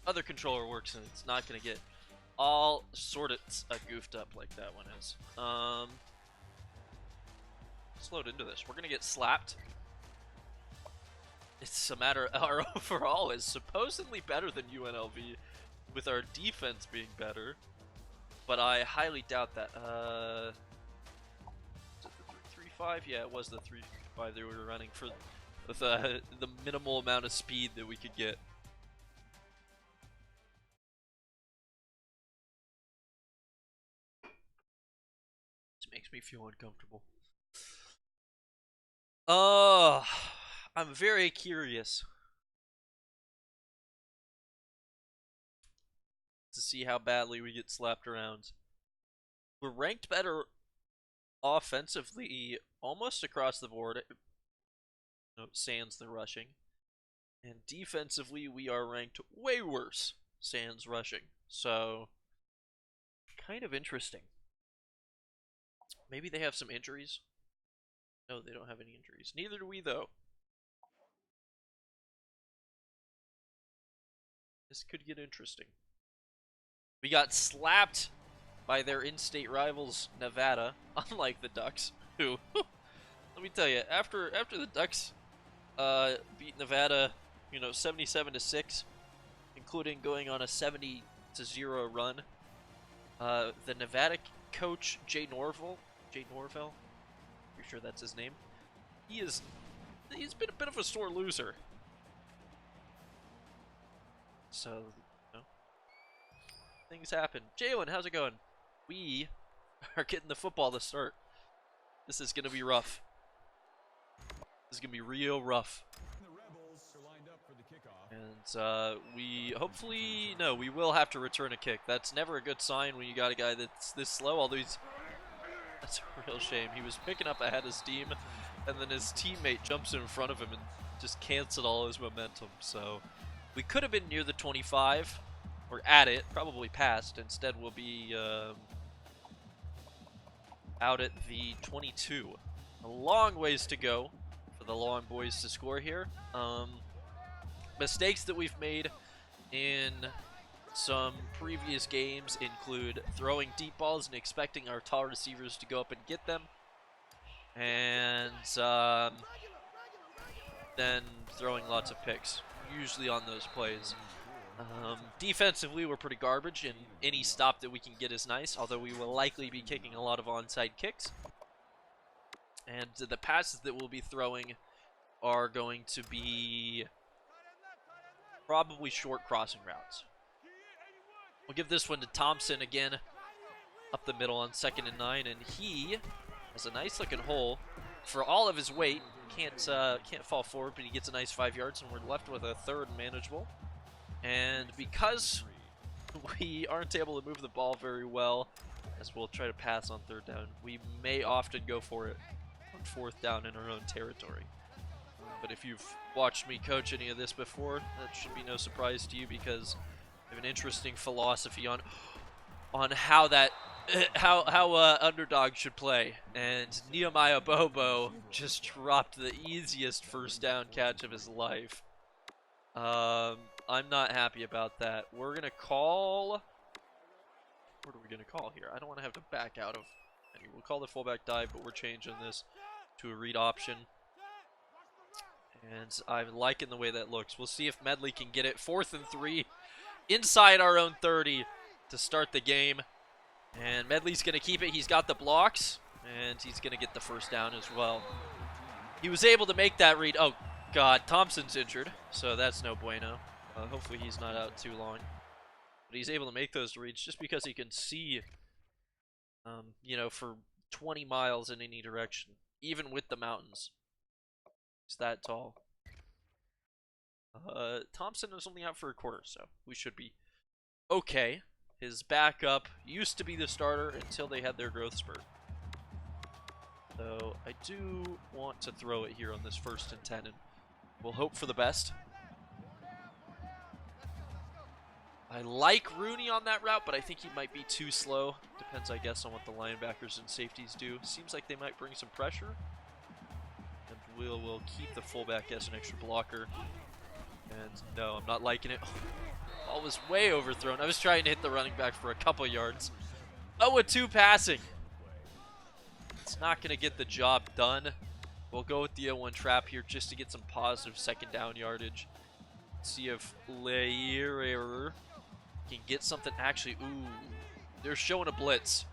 other controller works and it's not going to get all sort of goofed up like that one is. Let's load into this. We're going to get slapped. It's a matter, our overall is supposedly better than UNLV, with our defense being better, but I highly doubt that. Is it the 3-5? Yeah, it was the 3-5 they were running for with the minimal amount of speed that we could get. This makes me feel uncomfortable. I'm very curious to see how badly we get slapped around. We're ranked better offensively almost across the board, sans the rushing. And defensively, we are ranked way worse, sans rushing. So, kind of interesting. Maybe they have some injuries. No, they don't have any injuries. Neither do we, though. This could get interesting. We got slapped by their in-state rivals, Nevada, unlike the Ducks, who, let me tell you, after the Ducks beat Nevada, 77-6, including going on a 70-0 run, the Nevada coach, Jay Norvell, pretty sure that's his name, he's been a bit of a sore loser. So, things happen. Jalen, how's it going? We are getting the football to start. This is going to be rough. This is going to be real rough. And we hopefully, no, we will have to return a kick. That's never a good sign when you got a guy that's this slow, although that's a real shame. He was picking up ahead of steam, and then his teammate jumps in front of him and just canceled all his momentum. So we could have been near the 25, or at it, probably past. Instead, we'll be out at the 22. A long ways to go for the Long Boys to score here. Mistakes that we've made in some previous games include throwing deep balls and expecting our tall receivers to go up and get them, and then throwing lots of picks, usually on those plays. Defensively, we're pretty garbage, and any stop that we can get is nice, although we will likely be kicking a lot of onside kicks. And the passes that we'll be throwing are going to be probably short crossing routes. We'll give this one to Thompson again, up the middle on 2nd and 9, and he has a nice looking hole for all of his weight. Can't fall forward, but he gets a nice 5 yards, and we're left with a 3rd manageable. And because we aren't able to move the ball very well, as we'll try to pass on 3rd down, we may often go for it on 4th down in our own territory. But if you've watched me coach any of this before, that should be no surprise to you, because I have an interesting philosophy on how that underdog should play. And Nehemiah Bobo just dropped the easiest 1st down catch of his life. I'm not happy about that. We're gonna call. What are we gonna call here? I don't want to have to back out of. We'll call the fullback dive, but we're changing this to a read option. And I'm liking the way that looks. We'll see if Medley can get it. 4th and 3 inside our own 30 to start the game. And Medley's going to keep it. He's got the blocks, and he's going to get the 1st down as well. He was able to make that read. Oh, God. Thompson's injured, so that's no bueno. Hopefully he's not out too long. But he's able to make those reads just because he can see, for 20 miles in any direction, even with the mountains. He's that tall. Thompson is only out for a quarter, so we should be okay. His backup used to be the starter until they had their growth spurt. So I do want to throw it here on this 1st and 10, and we'll hope for the best. I like Rooney on that route, but I think he might be too slow. Depends, I guess, on what the linebackers and safeties do. Seems like they might bring some pressure. And we'll keep the fullback as an extra blocker. And no, I'm not liking it. Ball was way overthrown. I was trying to hit the running back for a couple yards. 0-2 passing. It's not going to get the job done. We'll go with the 0-1 trap here just to get some positive second down yardage. See if Leyer can get something. Actually, ooh, they're showing a blitz.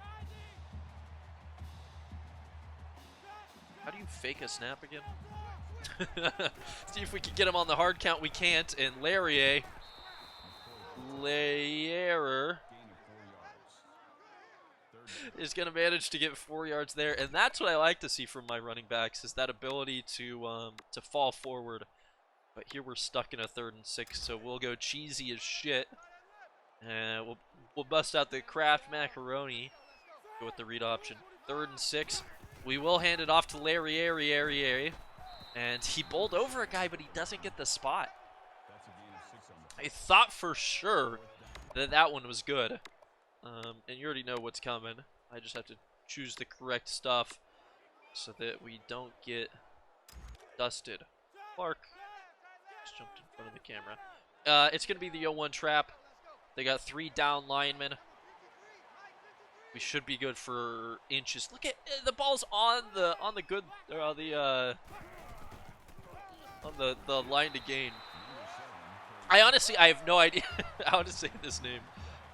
How do you fake a snap again? See if we can get him on the hard count. We can't. And Layer is going to manage to get 4 yards there. And that's what I like to see from my running backs, is that ability to fall forward. But here we're stuck in a 3rd and 6, so we'll go cheesy as shit. And we'll bust out the Kraft macaroni. Go with the read option. 3rd and 6. We will hand it off to Larry. And he bowled over a guy, but he doesn't get the spot. I thought for sure that that one was good. And you already know what's coming. I just have to choose the correct stuff so that we don't get dusted. Clark just jumped in front of the camera. It's going to be the 0-1 trap. They got 3 down linemen. We should be good for inches. Look at the ball's on the good on the line to gain. I have no idea how to say this name.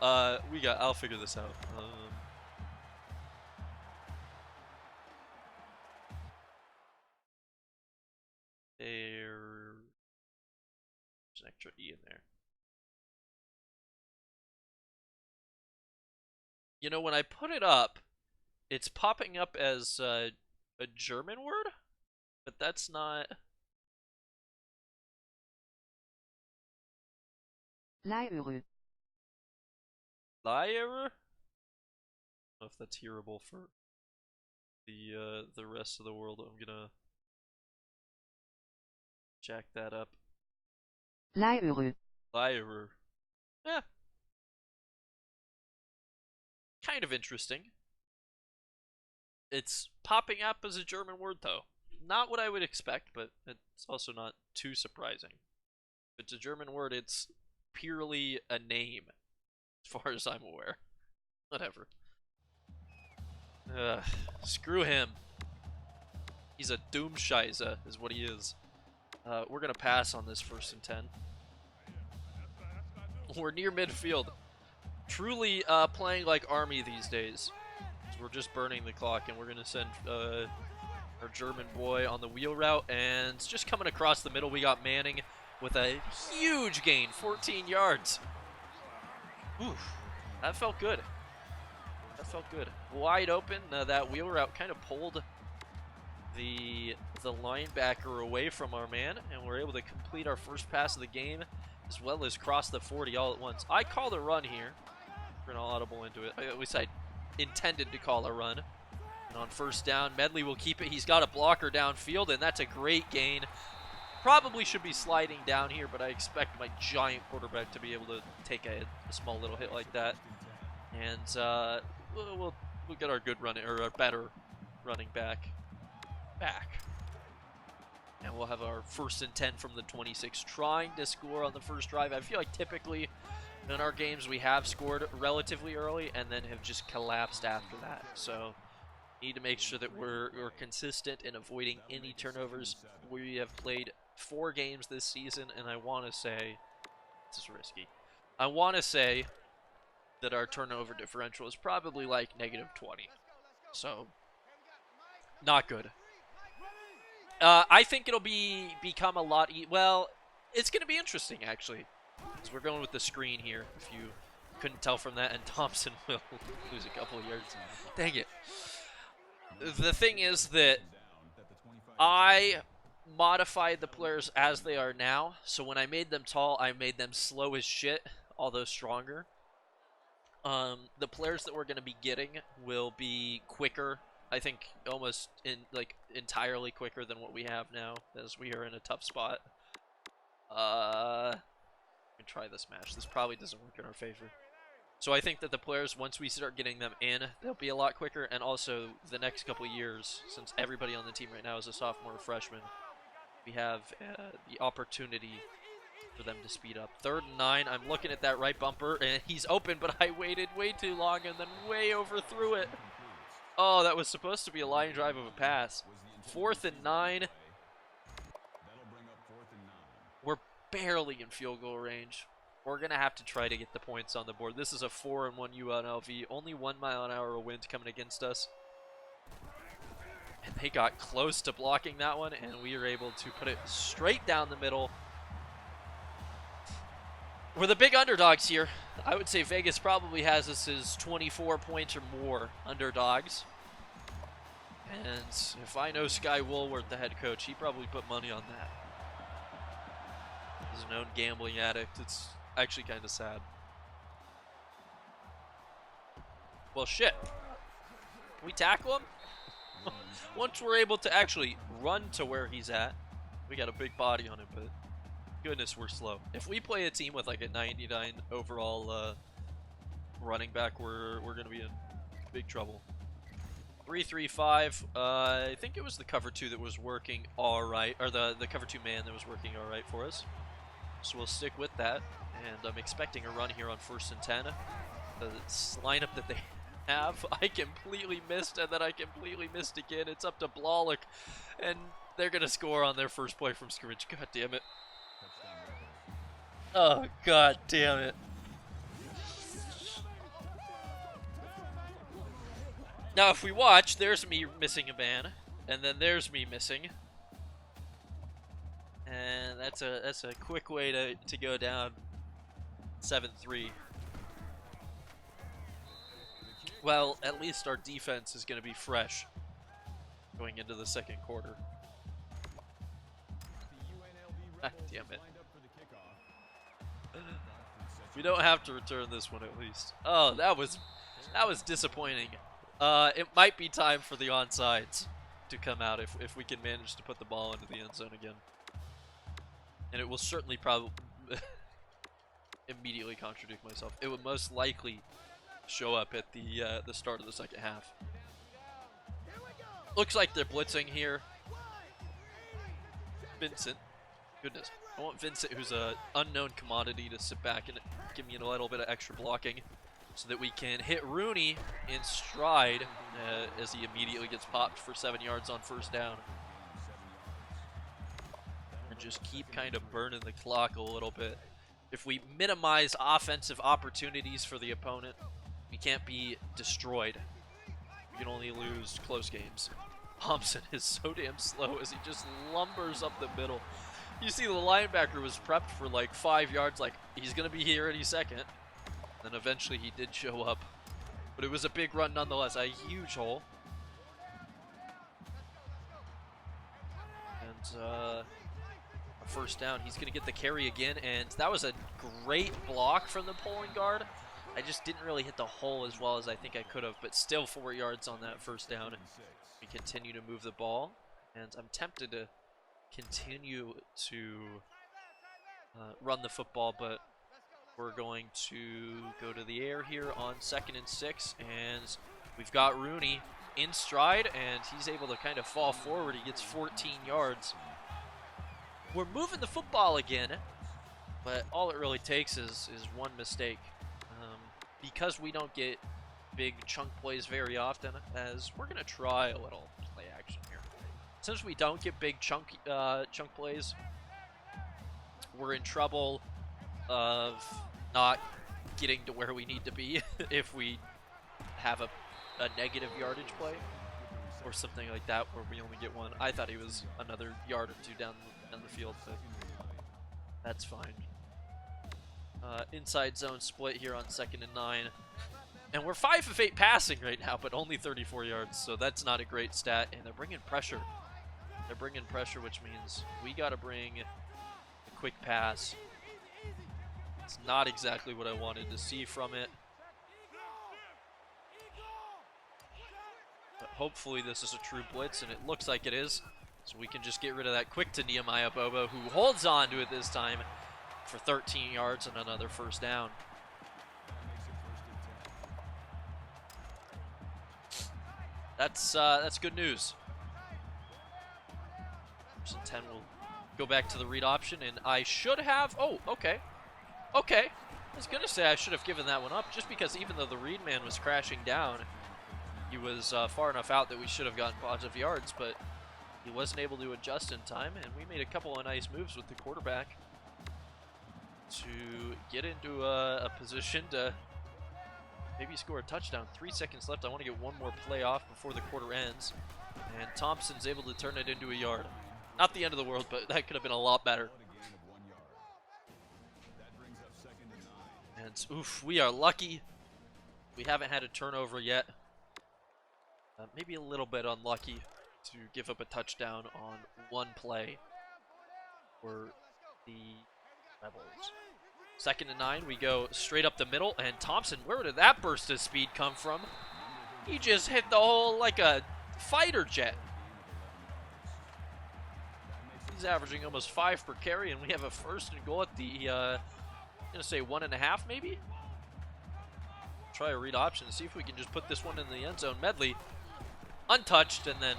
I'll figure this out. There's an extra E in there. You know, when I put it up, it's popping up as a German word, but that's not. Layer. Layer? I don't know if that's hearable for the rest of the world. I'm gonna jack that up. Layer. Layer. Yeah. Kind of interesting. It's popping up as a German word, though. Not what I would expect, but it's also not too surprising. If it's a German word, it's purely a name, as far as I'm aware. Whatever. Screw him. He's a Doomscheiße, is what he is. We're going to pass on this 1st and 10. We're near midfield. Truly playing like Army these days. We're just burning the clock, and we're going to send our German boy on the wheel route. And just coming across the middle, we got Manning with a huge gain, 14 yards. Oof, that felt good. That felt good. Wide open. That wheel route kind of pulled the linebacker away from our man, and we're able to complete our first pass of the game, as well as cross the 40 all at once. I called a run here. We're going to audible into it. At least I intended to call a run. And on 1st down, Medley will keep it. He's got a blocker downfield, and that's a great gain. Probably should be sliding down here, but I expect my giant quarterback to be able to take a small little hit like that. And we'll get our good running, or our better running back. And we'll have our 1st and 10 from the 26, trying to score on the first drive. I feel like typically in our games we have scored relatively early and then have just collapsed after that. So need to make sure that we're consistent in avoiding any turnovers. We have played 4 games this season, and I want to say, this is risky, I want to say that our turnover differential is probably like -20. So, not good. I think it'll become a lot. Well, it's going to be interesting, actually. So we're going with the screen here, if you couldn't tell from that, and Thompson will lose a couple of yards. Dang it. The thing is that I modified the players as they are now, so when I made them tall, I made them slow as shit, although stronger. The players that we're going to be getting will be quicker. I think almost entirely quicker than what we have now, as we are in a tough spot. We can try this match. This probably doesn't work in our favor. So I think that the players, once we start getting them in, they'll be a lot quicker. And also, the next couple of years, since everybody on the team right now is a sophomore or freshman, we have the opportunity for them to speed up. 3rd and 9. I'm looking at that right bumper, and he's open, but I waited way too long and then way overthrew it. Oh, that was supposed to be a line drive of a pass. 4th and 9. We're barely in field goal range. We're going to have to try to get the points on the board. This is a 4-1 UNLV. Only 1 mile-an-hour wind coming against us. And they got close to blocking that one, and we were able to put it straight down the middle. We're the big underdogs here. I would say Vegas probably has us as 24 points or more underdogs. And if I know Sky Woolworth, the head coach, he probably put money on that. He's a known gambling addict. It's actually kind of sad. Well, shit. Can we tackle him? Once we're able to actually run to where he's at, we got a big body on him, but goodness, we're slow. If we play a team with like a 99 overall running back, we're going to be in big trouble. 3-3-5. I think it was the cover 2 that was working all right, or the cover 2 man that was working all right for us. So we'll stick with that, and I'm expecting a run here on 1st and 10. The lineup that they have, I completely missed, and then I completely missed again. It's up to Blalock, and they're going to score on their first play from scrimmage. God damn it. Oh, god damn it. Now, if we watch, there's me missing a man, and then there's me missing. And that's a quick way to go down 7-3. Well, at least our defense is going to be fresh going into the 2nd quarter. God damn it. We don't have to return this one at least. Oh, that was disappointing. It might be time for the onside to come out if we can manage to put the ball into the end zone again. And it will certainly probably immediately contradict myself. It would most likely show up at the start of the 2nd half. Looks like they're blitzing here. Vincent. Goodness. I want Vincent, who's an unknown commodity, to sit back and give me a little bit of extra blocking so that we can hit Rooney in stride as he immediately gets popped for 7 yards on 1st down. And just keep kind of burning the clock a little bit. If we minimize offensive opportunities for the opponent, we can't be destroyed. We can only lose close games. Thompson is so damn slow as he just lumbers up the middle. You see the linebacker was prepped for like 5 yards, like he's going to be here any second. Then eventually he did show up. But it was a big run nonetheless, a huge hole. And a 1st down, he's going to get the carry again, and that was a great block from the pulling guard. I just didn't really hit the hole as well as I think I could have, but still 4 yards on that 1st down. We continue to move the ball, and I'm tempted to continue to run the football, but we're going to go to the air here on 2nd and 6, and we've got Rooney in stride, and he's able to kind of fall forward. He gets 14 yards. We're moving the football again, but all it really takes is one mistake. Because we don't get big chunk plays very often, as we're going to try a little play action here. Since we don't get big chunk plays, we're in trouble of not getting to where we need to be if we have a negative yardage play or something like that where we only get one. I thought he was another yard or two down the field, but that's fine. Inside zone split here on 2nd and 9. And we're 5 of 8 passing right now, but only 34 yards, so that's not a great stat. And they're bringing pressure. They're bringing pressure, which means we got to bring a quick pass. It's not exactly what I wanted to see from it. But hopefully this is a true blitz, and it looks like it is. So we can just get rid of that quick to Nehemiah Bobo, who holds on to it this time for 13 yards and another 1st down. That's good news. 1st and 10 will go back to the read option, and I should have. Oh, okay. Okay. I was going to say I should have given that one up, just because even though the read man was crashing down, he was far enough out that we should have gotten positive yards, but he wasn't able to adjust in time, and we made a couple of nice moves with the quarterback to get into a position to maybe score a touchdown. 3 seconds left. I want to get one more play off before the quarter ends, and Thompson's able to turn it into a yard. Not the end of the world, but that could have been a lot better. And oof, we are lucky. We haven't had a turnover yet. Maybe a little bit unlucky to give up a touchdown on one play for the Rebels. 2nd and 9, we go straight up the middle, and Thompson, where did that burst of speed come from? He just hit the hole like a fighter jet. He's averaging almost 5 per carry, and we have a 1st and goal at the, I'm going to say 1.5 maybe? Try a read option to see if we can just put this one in the end zone. Medley, untouched, and then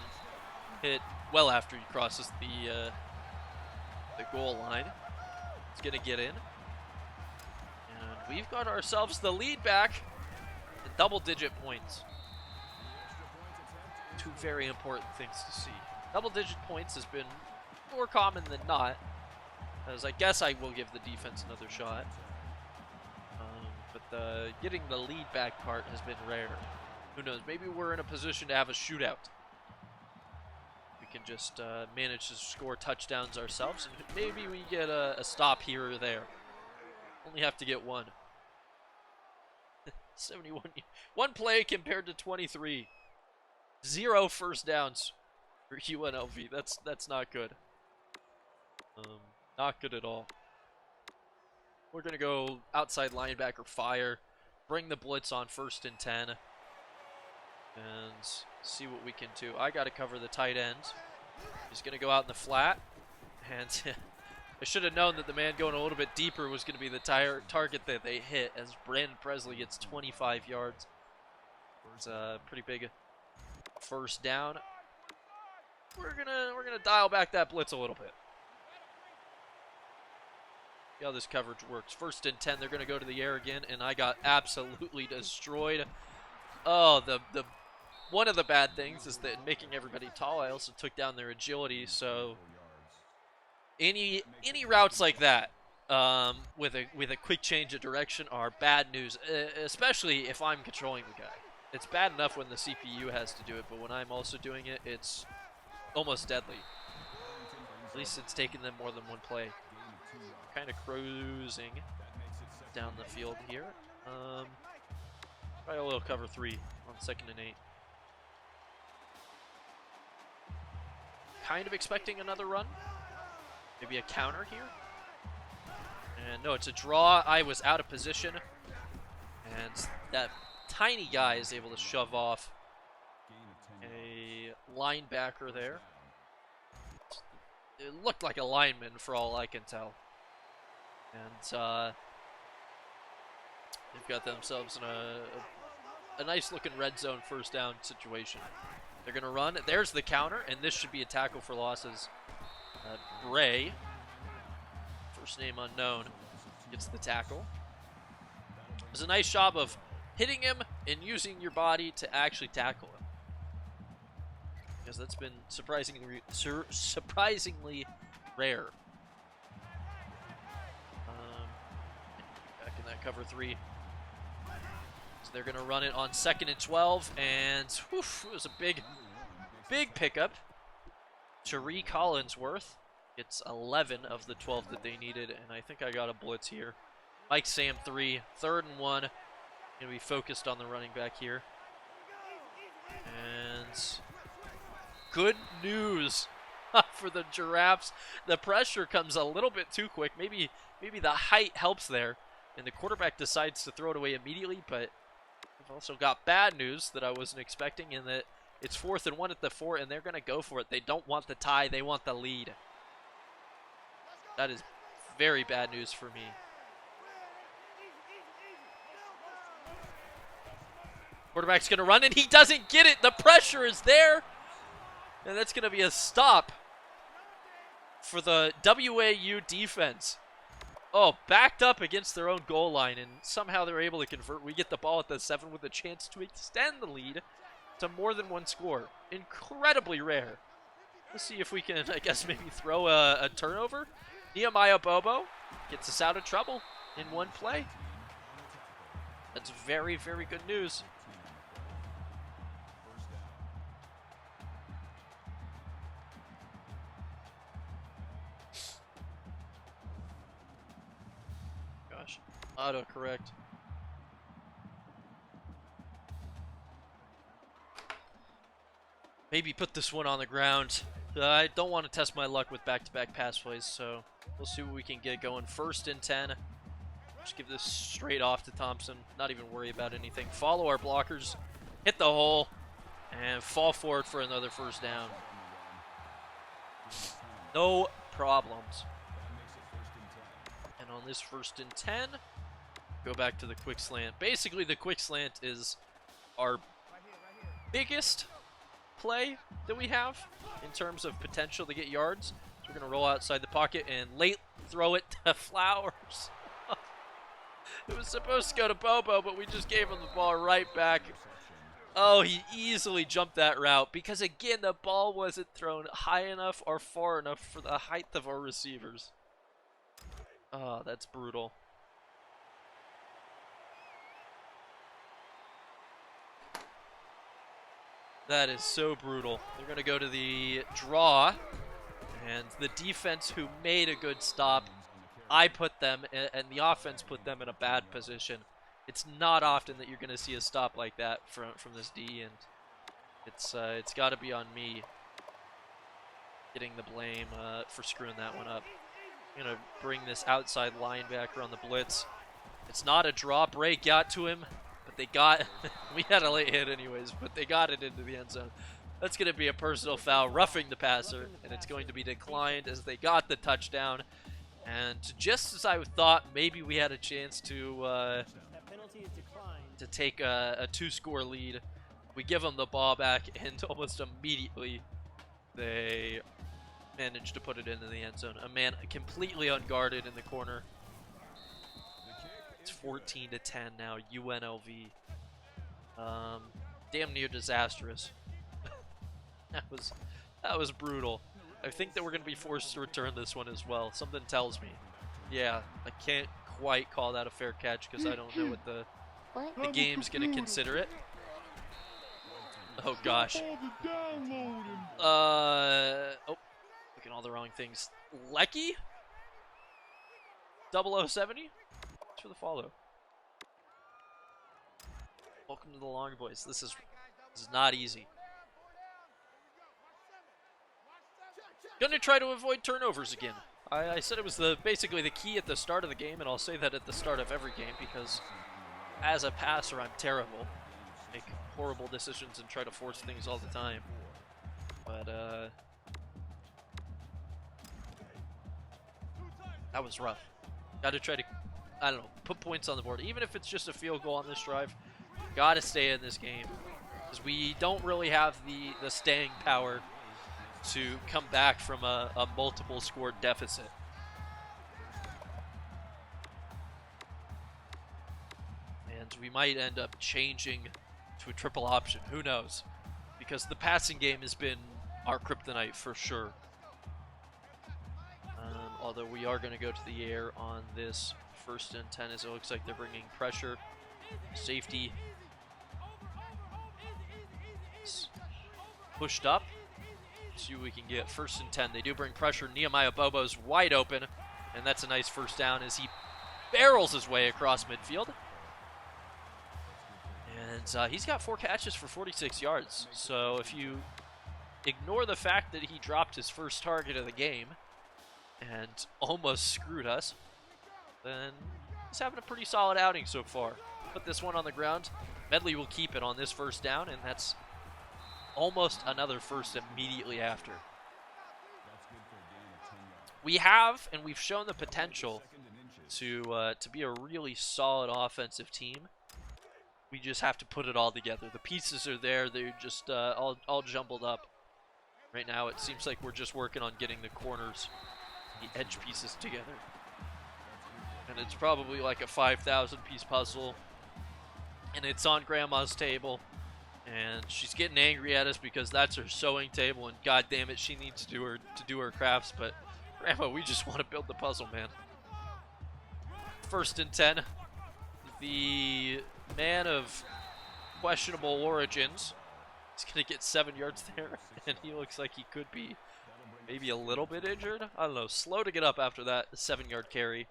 hit well after he crosses the goal line. It's going to get in. And we've got ourselves the lead back in double-digit points. 2 very important things to see. Double-digit points has been more common than not, as I guess I will give the defense another shot. But getting the lead back part has been rare. Who knows? Maybe we're in a position to have a shootout. We can just manage to score touchdowns ourselves, and maybe we get a stop here or there. Only have to get one. 71. One play compared to 23. 0 first downs for UNLV. That's not good. Not good at all. We're going to go outside linebacker fire, bring the blitz on 1st and 10, and see what we can do. I got to cover the tight end. He's going to go out in the flat, and I should have known that the man going a little bit deeper was going to be the target that they hit, as Brandon Presley gets 25 yards. It's a pretty big 1st down. We're gonna dial back that blitz a little bit. See how this coverage works. 1st and 10, they're going to go to the air again, and I got absolutely destroyed. Oh, the one of the bad things is that in making everybody tall, I also took down their agility, so any routes like that with a quick change of direction are bad news, especially if I'm controlling the guy. It's bad enough when the CPU has to do it, but when I'm also doing it, it's almost deadly. At least it's taken them more than one play. Kind of cruising down the field here. Try a little cover 3 on 2nd and 8. Kind of expecting another run. Maybe a counter here. And no, it's a draw. I was out of position. And that tiny guy is able to shove off a linebacker there. It looked like a lineman for all I can tell. And they've got themselves in a nice looking red zone 1st down situation. They're going to run. There's the counter, and this should be a tackle for losses. Bray, 1st name unknown, gets the tackle. It was a nice job of hitting him and using your body to actually tackle him, because that's been surprisingly rare. Back in that cover 3. So they're going to run it on 2nd and 12, and whew, it was a big pickup. Tariq Collinsworth gets 11 of the 12 that they needed, and I think I got a blitz here. Mike Sam 3, 3rd and 1. Going to be focused on the running back here. And good news for the Giraffes. The pressure comes a little bit too quick. Maybe the height helps there, and the quarterback decides to throw it away immediately, but I've also got bad news that I wasn't expecting, in that it's 4th and 1 at the 4, and they're going to go for it. They don't want the tie. They want the lead. That is very bad news for me. Quarterback's going to run, and he doesn't get it. The pressure is there, and that's going to be a stop. for the WAU defense. Oh, backed up against their own goal line, and somehow they're able to convert. We get the ball at the 7 with a chance to extend the lead to more than one score. Incredibly rare. Let's see if we can, I guess, maybe throw a turnover. Nehemiah Bobo gets us out of trouble in one play. That's very, very good news. Gosh, autocorrect. Maybe put this one on the ground. I don't want to test my luck with back-to-back pass plays, so we'll see what we can get going. 1st and 10. Just give this straight off to Thompson. Not even worry about anything. Follow our blockers. Hit the hole. And fall forward for another 1st down. No problems. And on this 1st and 10, go back to the quick slant. Basically, the quick slant is our biggest play that we have in terms of potential to get yards. So we're going to roll outside the pocket and late throw it to Flowers. It was supposed to go to Bobo, but we just gave him the ball right back. Oh, he easily jumped that route because, again, the ball wasn't thrown high enough or far enough for the height of our receivers. Oh, that's brutal. That is so brutal. They're going to go to the draw, and the defense who made a good stop, I put them, and the offense put them in a bad position. It's not often that you're going to see a stop like that from this D, and it's got to be on me getting the blame for screwing that one up. I'm going to bring this outside linebacker on the blitz. It's not a draw. Bray got to him, but they got... we had a late hit anyways, but they got it into the end zone. That's going to be a personal foul, roughing the passer, and it's going to be declined as they got the touchdown. And just as I thought, maybe we had a chance to take a 2-score lead, we give them the ball back, and almost immediately they managed to put it into the end zone. A man completely unguarded in the corner. It's 14-10 now, UNLV. Damn near disastrous. That was brutal. I think that we're going to be forced to return this one as well. Something tells me. Yeah, I can't quite call that a fair catch because I don't know what the game's going to consider it. Oh, gosh. Oh, looking at all the wrong things. Lecky? 0070? Thanks for the follow. Welcome to the Long Boys. This is not easy. Gonna try to avoid turnovers again. I said it was basically the key at the start of the game, and I'll say that at the start of every game because as a passer, I'm terrible. Make horrible decisions and try to force things all the time. But that was rough. Gotta try to, I don't know, put points on the board. Even if it's just a field goal on this drive, gotta stay in this game. Because we don't really have the staying power to come back from a multiple score deficit. And we might end up changing to a triple option. Who knows? Because the passing game has been our kryptonite for sure. Although we are going to go to the air on this 1st and 10 as it looks like they're bringing pressure. Safety pushed up. See what we can get. 1st and 10. They do bring pressure. Nehemiah Bobo's wide open, and that's a nice 1st down as he barrels his way across midfield. And he's got 4 catches for 46 yards. So if you ignore the fact that he dropped his first target of the game and almost screwed us, then he's having a pretty solid outing so far. Put this one on the ground. Medley will keep it on this 1st down, and that's almost another 1st immediately after. We have, and we've shown the potential to be a really solid offensive team. We just have to put it all together. The pieces are there. They're just all jumbled up. Right now, it seems like we're just working on getting the corners, the edge pieces together. And it's probably like a 5,000-piece puzzle. And it's on Grandma's table. And she's getting angry at us because that's her sewing table. And god damn it, she needs to do her crafts. But Grandma, we just want to build the puzzle, man. 1st and 10. The man of questionable origins is going to get 7 yards there. And he looks like he could be maybe a little bit injured. I don't know. Slow to get up after that 7-yard carry.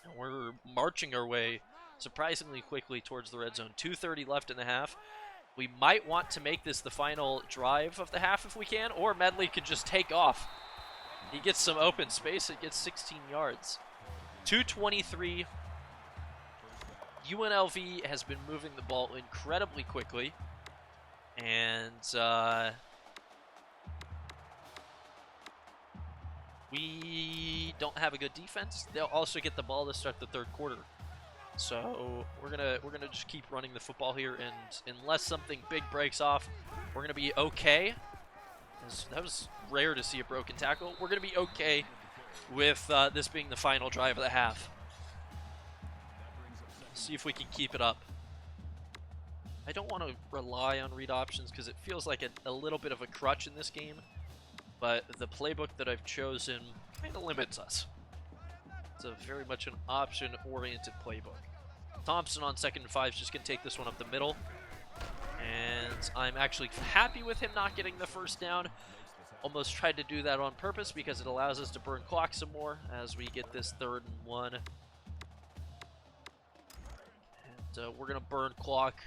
And we're marching our way surprisingly quickly towards the red zone. 2:30 left in the half. We might want to make this the final drive of the half if we can, or Medley could just take off. He gets some open space. It gets 16 yards. 2:23. UNLV has been moving the ball incredibly quickly. And we don't have a good defense. They'll also get the ball to start the 3rd quarter. So we're gonna just keep running the football here, and unless something big breaks off, we're gonna be okay. That was rare to see a broken tackle. We're gonna be okay with this being the final drive of the half. See if we can keep it up. I don't want to rely on read options because it feels like a little bit of a crutch in this game, but the playbook that I've chosen kind of limits us. It's a very much an option-oriented playbook. Thompson on 2nd and 5 is just going to take this one up the middle. And I'm actually happy with him not getting the 1st down. Almost tried to do that on purpose because it allows us to burn clock some more as we get this 3rd and 1. And we're going to burn clock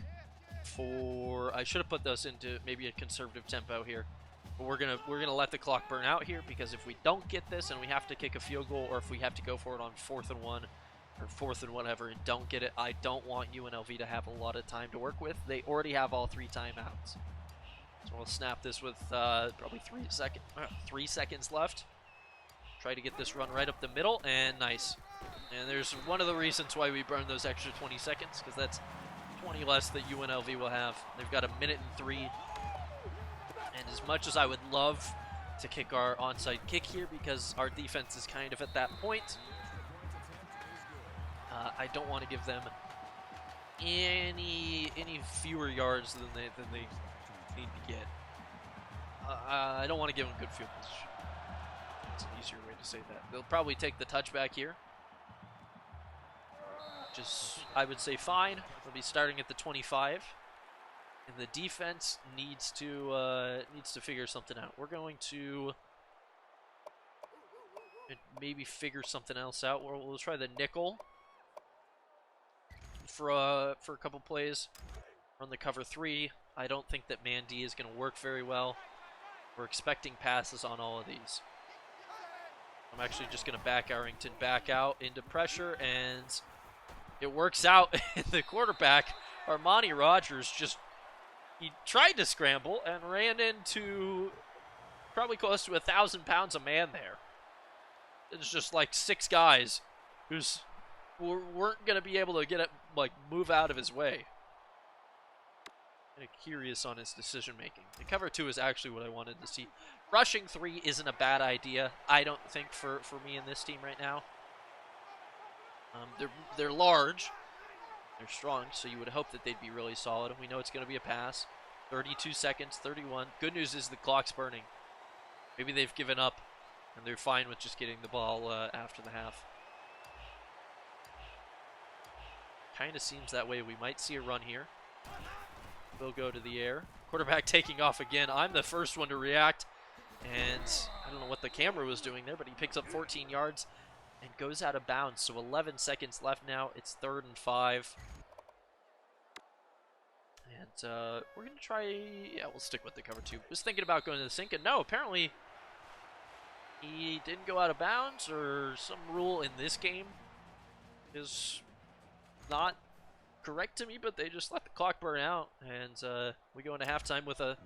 for... I should have put those into maybe a conservative tempo here. But we're gonna let the clock burn out here, because if we don't get this and we have to kick a field goal, or if we have to go for it on 4th and 1 or 4th and whatever and don't get it, I don't want UNLV to have a lot of time to work with. They already have all 3 timeouts. So we'll snap this with probably 3 seconds left. Try to get this run right up the middle, and nice. And there's one of the reasons why we burned those extra 20 seconds, because that's 20 less that UNLV will have. They've got 1 minute and 3. And as much as I would love to kick our onside kick here because our defense is kind of at that point, I don't want to give them any fewer yards than they need to get. I don't want to give them good field position. That's an easier way to say that. They'll probably take the touchback here. Just, I would say fine. They'll be starting at the 25. And the defense needs to figure something out. We're going to maybe figure something else out. We'll try the nickel for a couple plays. Run the cover 3. I don't think that man D is going to work very well. We're expecting passes on all of these. I'm actually just going to back Arrington back out into pressure, and it works out. The quarterback, Armani Rogers, he tried to scramble and ran into probably close to 1,000 pounds of man there. It's just like 6 guys who weren't going to be able to get it, move out of his way. Kind of curious on his decision making. The cover 2 is actually what I wanted to see. Rushing 3 isn't a bad idea, I don't think, for me and this team right now. They're large. They're strong, so you would hope that they'd be really solid. And we know it's going to be a pass. 32 seconds, 31. Good news is the clock's burning. Maybe they've given up, and they're fine with just getting the ball after the half. Kind of seems that way. We might see a run here. They'll go to the air. Quarterback taking off again. I'm the first one to react, and I don't know what the camera was doing there, but he picks up 14 yards and goes out of bounds. So 11 seconds left now. It's 3rd and 5. And we're going to try... Yeah, we'll stick with the cover 2. Was thinking about going to the sink, and no, apparently he didn't go out of bounds, or some rule in this game is not correct to me, but they just let the clock burn out, and we go into halftime with a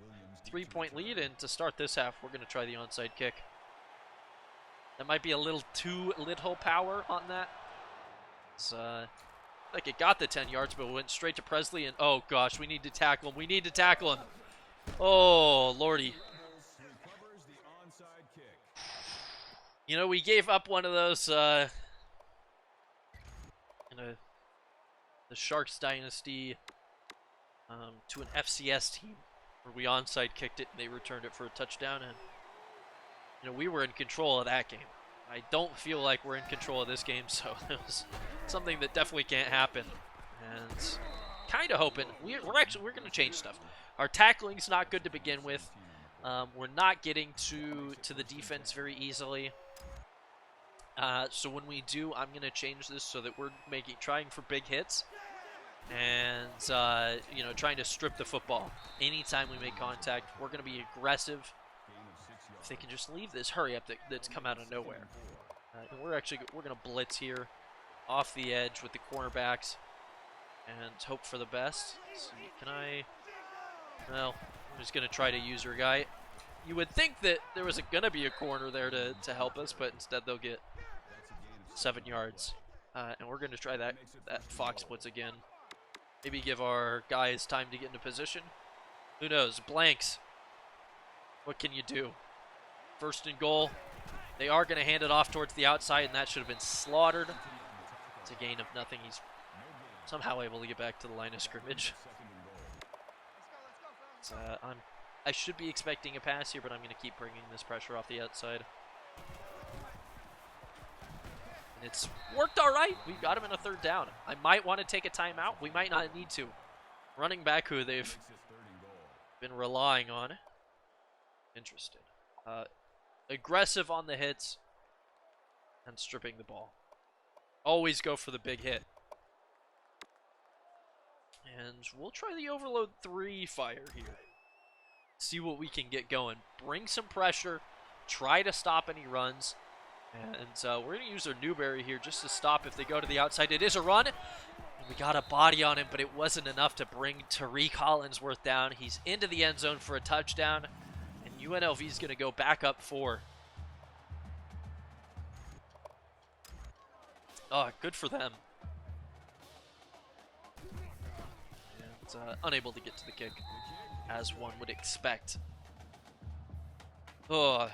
3-point lead, and to start this half, we're going to try the onside kick. That might be a little too little power on that. It's like it got the 10 yards, but it went straight to Presley, and oh gosh, we need to tackle him. We need to tackle him. Oh, lordy. You know, we gave up one of those, the Sharks Dynasty to an FCS team where we onside kicked it and they returned it for a touchdown, and we were in control of that game. I don't feel like we're in control of this game, so it was something that definitely can't happen. And kind of hoping we're going to change stuff. Our tackling's not good to begin with. We're not getting to the defense very easily. So when we do, I'm going to change this so that we're trying for big hits and trying to strip the football anytime we make contact. We're going to be aggressive. If they can just leave this hurry up that's come out of nowhere. And we're going to blitz here off the edge with the cornerbacks and hope for the best. Let's see, well, I'm just going to try to use your guy. You would think that there was going to be a corner there to help us, but instead they'll get 7 yards. And we're going to try that Fox blitz again. Maybe give our guys time to get into position. Who knows? Blanks. What can you do? First and goal. They are going to hand it off towards the outside, and that should have been slaughtered. It's a gain of nothing. He's somehow able to get back to the line of scrimmage. I should be expecting a pass here, but I'm going to keep bringing this pressure off the outside. And it's worked all right. We've got him in a 3rd down. I might want to take a timeout. We might not need to. Running back who they've been relying on. Interesting. Aggressive on the hits and stripping the ball. Always go for the big hit. And we'll try the overload 3 fire here. See what we can get going. Bring some pressure. Try to stop any runs. And we're going to use our Newberry here just to stop if they go to the outside. It is a run. And we got a body on him, but it wasn't enough to bring Tariq Hollinsworth down. He's into the end zone for a touchdown. And UNLV is going to go back up 4. Oh, good for them. And unable to get to the kick, as one would expect. Oh,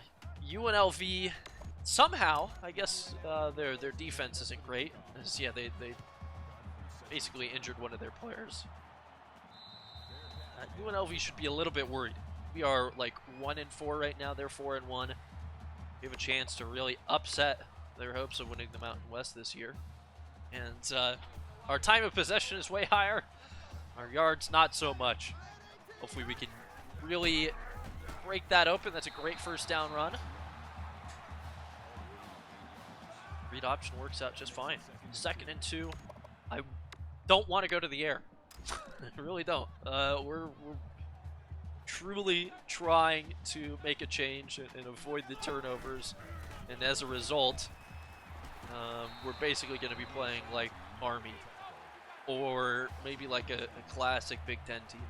UNLV, somehow, I guess their defense isn't great. Yeah, they basically injured one of their players. UNLV should be a little bit worried. We are like 1-4 right now. They're 4-1. We have a chance to really upset their hopes of winning the Mountain West this year. And our time of possession is way higher. Our yards, not so much. Hopefully we can really break that open. That's a great first down run. Read option works out just fine. 2nd and 2. I don't want to go to the air. I really don't. We're truly trying to make a change and avoid the turnovers. And as a result, we're basically going to be playing like Army. Or maybe like a classic Big Ten team.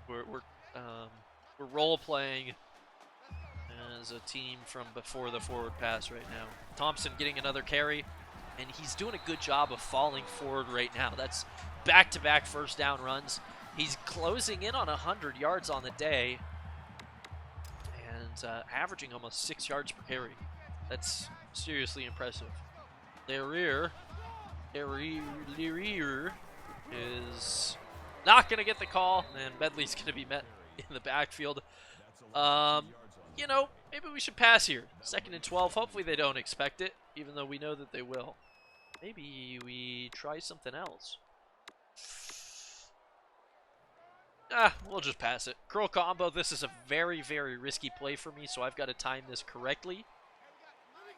We're role playing as a team from before the forward pass right now. Thompson getting another carry, and he's doing a good job of falling forward right now. That's back-to-back first down runs. He's closing in on 100 yards on the day, and averaging almost 6 yards per carry. That's seriously impressive. Lear is not going to get the call, and Medley's going to be met in the backfield. Maybe we should pass here. 2nd and 12. Hopefully they don't expect it, even though we know that they will. Maybe we try something else. We'll just pass it. Curl combo. This is a very, very risky play for me, so I've got to time this correctly.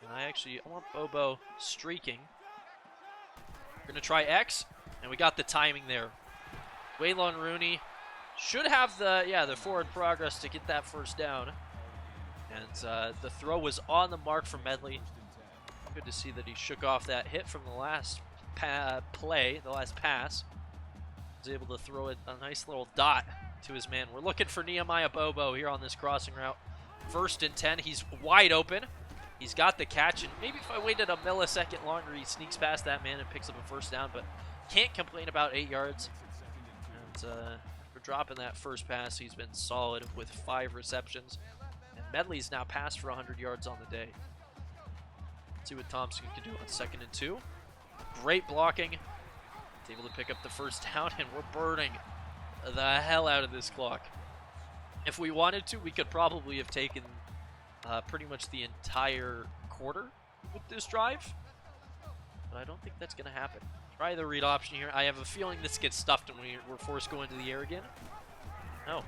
And I want Bobo streaking. We're going to try X, and we got the timing there. Waylon Rooney should have the forward progress to get that first down. And the throw was on the mark for Medley. Good to see that he shook off that hit from the last the last pass. Was able to throw it a nice little dot to his man. We're looking for Nehemiah Bobo here on this crossing route. 1st and 10. He's wide open. He's got the catch, and maybe if I waited a millisecond longer, he sneaks past that man and picks up a first down, but can't complain about 8 yards. And we're dropping that first pass. He's been solid with 5 receptions. And Medley's now passed for 100 yards on the day. Let's see what Thompson can do on 2nd and 2. Great blocking. He's able to pick up the first down, and we're burning the hell out of this clock. If we wanted to, we could probably have taken pretty much the entire quarter with this drive. But I don't think that's going to happen. Try the read option here. I have a feeling this gets stuffed and we're forced to go into the air again. No,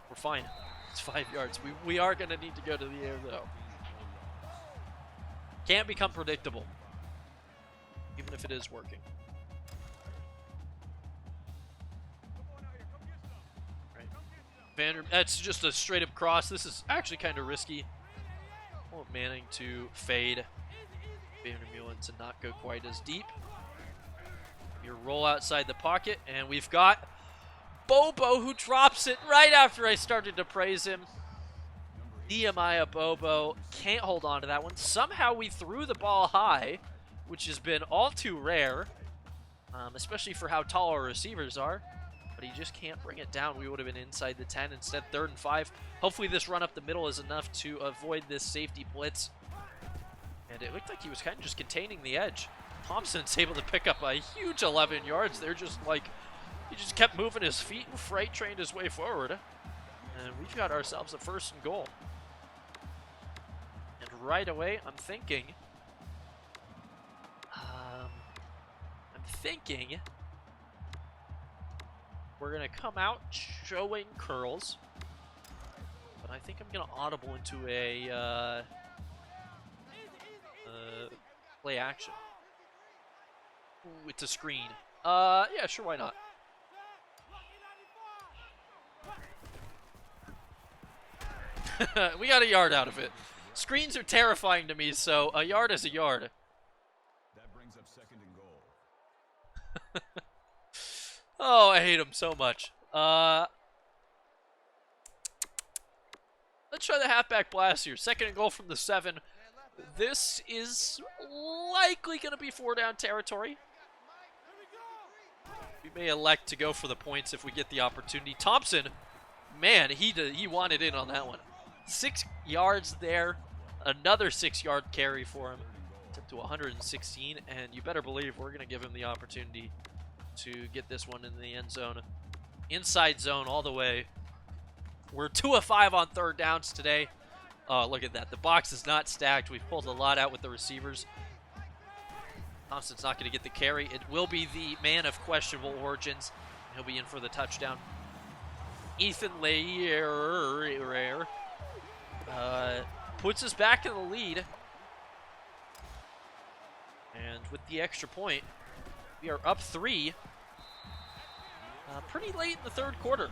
we're fine. It's 5 yards. We are going to need to go to the air, though. Can't become predictable, even if it is working. Right. That's just a straight-up cross. This is actually kind of risky. I want Manning to fade. Vandermeulen to not go quite as deep. You roll outside the pocket, and we've got Bobo, who drops it right after I started to praise him. Nehemiah Bobo can't hold on to that one. Somehow we threw the ball high, which has been all too rare, especially for how tall our receivers are. But he just can't bring it down. We would have been inside the 10. Instead, 3rd and 5. Hopefully this run up the middle is enough to avoid this safety blitz. And it looked like he was kind of just containing the edge. Thompson's able to pick up a huge 11 yards. They're just like, he just kept moving his feet and freight trained his way forward. And we've got ourselves a 1st and goal. And right away, I'm thinking we're going to come out showing curls. But I think I'm going to audible into a play action. Ooh, it's a screen. Yeah, sure, why not? We got a yard out of it. Screens are terrifying to me, so a yard is a yard. That brings up 2nd and goal. Oh, I hate him so much. Let's try the halfback blast here. 2nd and goal from the 7. This is likely going to be 4-down territory. We may elect to go for the points if we get the opportunity. Thompson, man, he wanted in on that one. 6 yards there. Another 6-yard carry for him. It's up to 116, and you better believe we're going to give him the opportunity to get this one in the end zone. Inside zone all the way. We're 2 of 5 on 3rd downs today. Oh, look at that. The box is not stacked. We've pulled a lot out with the receivers. Thompson's not going to get the carry. It will be the man of questionable origins. He'll be in for the touchdown. Ethan Layer puts us back in the lead. And with the extra point, we are up 3. Pretty late in the 3rd quarter.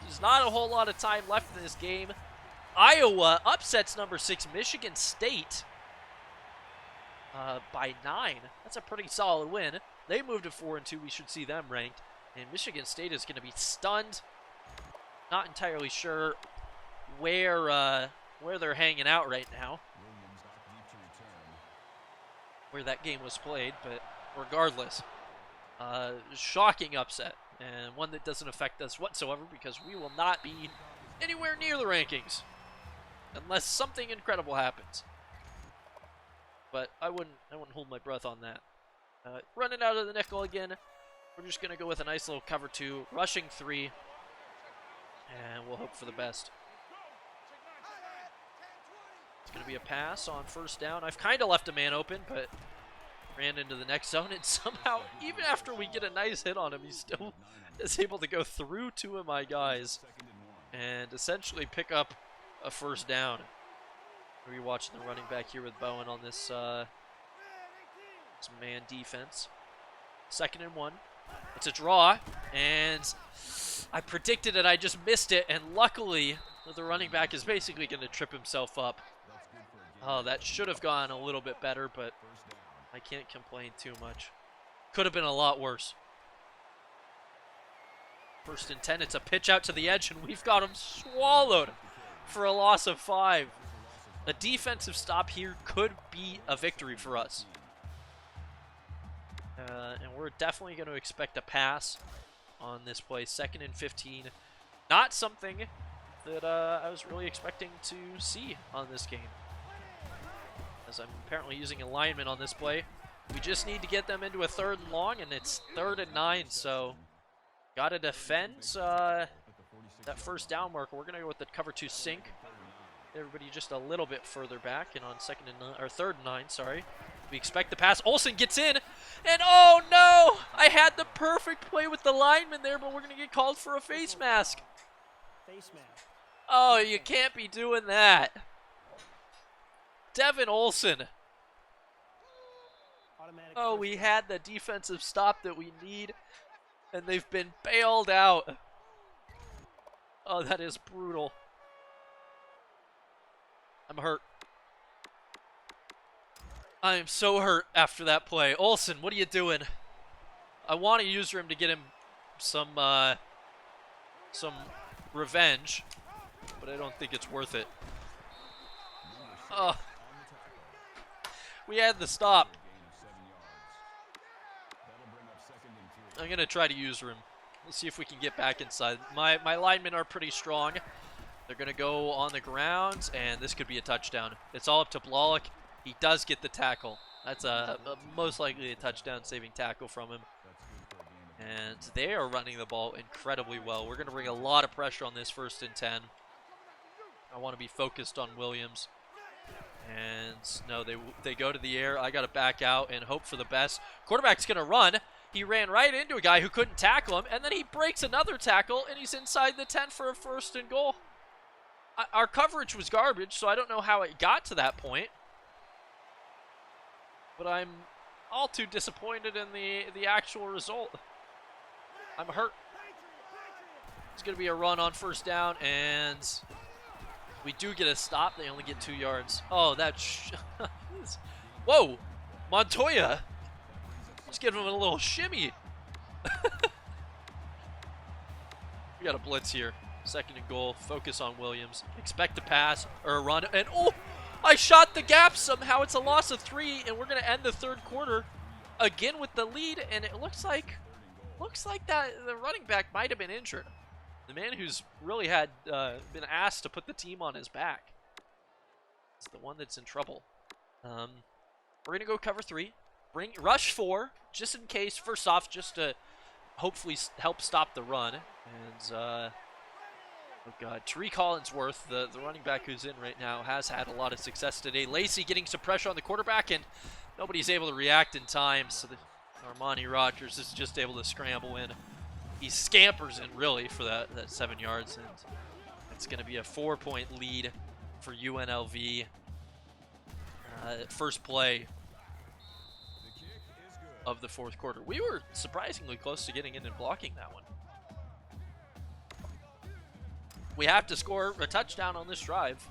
There's not a whole lot of time left in this game. Iowa upsets number 6 Michigan State by 9. That's a pretty solid win. They moved to 4 and 2. We should see them ranked. And Michigan State is going to be stunned. Not entirely sure where they're hanging out right now, where that game was played. But regardless, shocking upset, and one that doesn't affect us whatsoever because we will not be anywhere near the rankings unless something incredible happens. But I wouldn't hold my breath on that. Running out of the nickel again. We're just going to go with a nice little cover 2, rushing 3, and we'll hope for the best. It's going to be a pass on 1st down. I've kind of left a man open, but ran into the next zone, and somehow, even after we get a nice hit on him, he still is able to go through 2 of my guys and essentially pick up a 1st down. We're watching the running back here with Bowen on this, this man defense. 2nd and 1. It's a draw, and I predicted it. I just missed it, and luckily the running back is basically going to trip himself up. Oh, that should have gone a little bit better, but I can't complain too much. Could have been a lot worse. 1st and 10. It's a pitch out to the edge, and we've got him swallowed for a loss of 5. A defensive stop here could be a victory for us. And we're definitely going to expect a pass on this play. 2nd and 15. Not something that I was really expecting to see on this game, as I'm apparently using alignment on this play. We just need to get them into a 3rd and long, and it's 3rd and 9, so gotta defend that first down marker. We're gonna go with the cover 2 sink. Everybody just a little bit further back, and on 2nd and 9, or 3rd and 9, sorry. We expect the pass. Olsen gets in, and oh no! I had the perfect play with the lineman there, but we're gonna get called for a face mask. Oh, you can't be doing that. Devin Olsen. Oh, we had the defensive stop that we need, and they've been bailed out. Oh, that is brutal. I'm hurt. I am so hurt after that play. Olsen, what are you doing? I want to use him to get him some revenge, but I don't think it's worth it. Oh, we had the stop. I'm gonna try to use him. Let's see if we can get back inside. My linemen are pretty strong. They're gonna go on the ground, and this could be a touchdown. It's all up to Blalock. He does get the tackle. That's most likely a touchdown-saving tackle from him. And they are running the ball incredibly well. We're gonna bring a lot of pressure on this 1st and 10. I want to be focused on Williams. And no, they go to the air. I got to back out and hope for the best. Quarterback's going to run. He ran right into a guy who couldn't tackle him, and then he breaks another tackle, and he's inside the 10 for a 1st and goal. Our coverage was garbage, so I don't know how it got to that point. But I'm all too disappointed in the actual result. I'm hurt. It's going to be a run on 1st down, and we do get a stop. They only get 2 yards. Oh, whoa! Montoya! Just give him a little shimmy. We got a blitz here. 2nd and goal. Focus on Williams. Expect a pass or a run. And oh! I shot the gap somehow. It's a loss of 3, and we're going to end the 3rd quarter again with the lead, and it looks like that the running back might have been injured. The man who's really had been asked to put the team on his back. It's the one that's in trouble. We're going to go cover 3. Rush 4, just in case. First off, just to hopefully help stop the run. And, oh God, Tariq Collinsworth, the running back who's in right now, has had a lot of success today. Lacey getting some pressure on the quarterback, and nobody's able to react in time. So Armani Rogers is just able to scramble in. He scampers in, really, for that 7 yards, and it's going to be a 4-point lead for UNLV. First play of the 4th quarter. We were surprisingly close to getting in and blocking that one. We have to score a touchdown on this drive.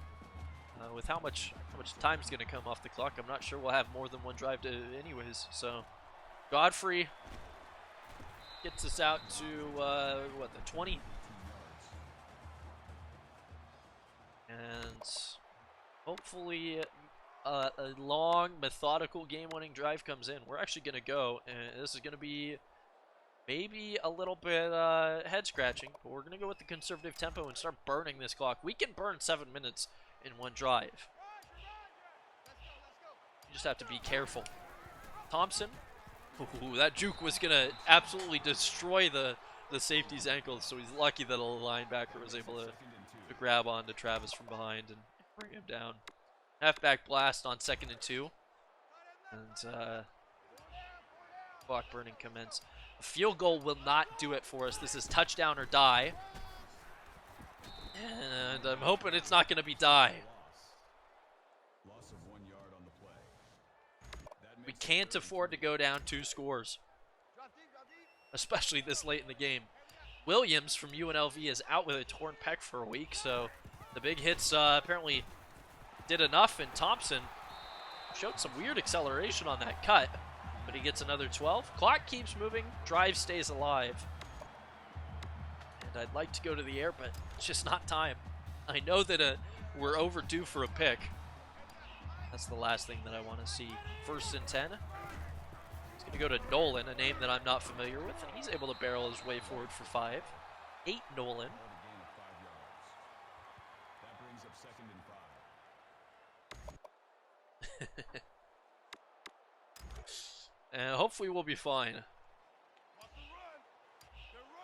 With how much time is going to come off the clock, I'm not sure we'll have more than one drive to anyways. So Godfrey gets us out to, the 20? And hopefully a long, methodical, game-winning drive comes in. We're actually going to go, and this is going to be maybe a little bit head-scratching, but we're going to go with the conservative tempo and start burning this clock. We can burn 7 minutes in one drive. You just have to be careful. Thompson. Ooh, that juke was going to absolutely destroy the safety's ankles, so he's lucky that a linebacker was able to grab onto Travis from behind and bring him down. Halfback blast on 2nd and 2. And clock burning commence. A field goal will not do it for us. This is touchdown or die. And I'm hoping it's not going to be die. Loss of 1 yard on the play. We can't afford to go down 2 scores, especially this late in the game. Williams from UNLV is out with a torn pec for a week, so the big hits apparently did enough, and Thompson showed some weird acceleration on that cut, but he gets another 12. Clock keeps moving, drive stays alive. And I'd like to go to the air, but it's just not time. I know that we're overdue for a pick. That's the last thing that I want to see. 1st and 10. It's Gonna go to Nolan, a name that I'm not familiar with, and he's able to barrel his way forward for 5. 8 Nolan. Gain of 5 yards. That brings up 2nd and 5. And hopefully we'll be fine.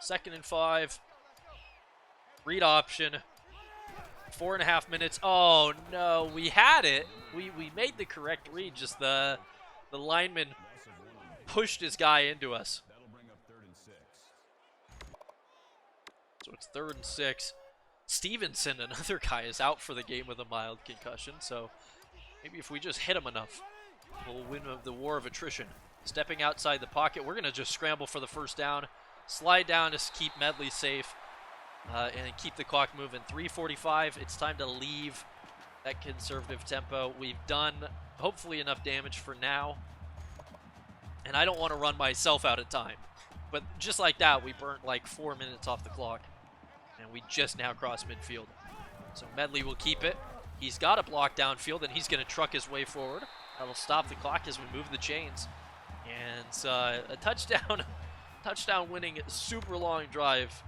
2nd and 5. Read option. 4.5 minutes. Oh no, we had it. We made the correct read. Just the lineman Loss of 1 on the pushed his guy into us. That'll bring up 3rd and 6. So it's 3rd and 6. Stevenson, another guy, is out for the game with a mild concussion. So maybe if we just hit him enough, we'll win the war of attrition. Stepping outside the pocket, we're gonna just scramble for the first down. Slide down to keep Medley safe. And keep the clock moving. 3:45. It's time to leave that conservative tempo. We've done hopefully enough damage for now. And I don't want to run myself out of time. But just like that, we burnt like 4 minutes off the clock. And we just now crossed midfield. So Medley will keep it. He's got a block downfield, and he's going to truck his way forward. That'll stop the clock as we move the chains. And a touchdown winning super long drive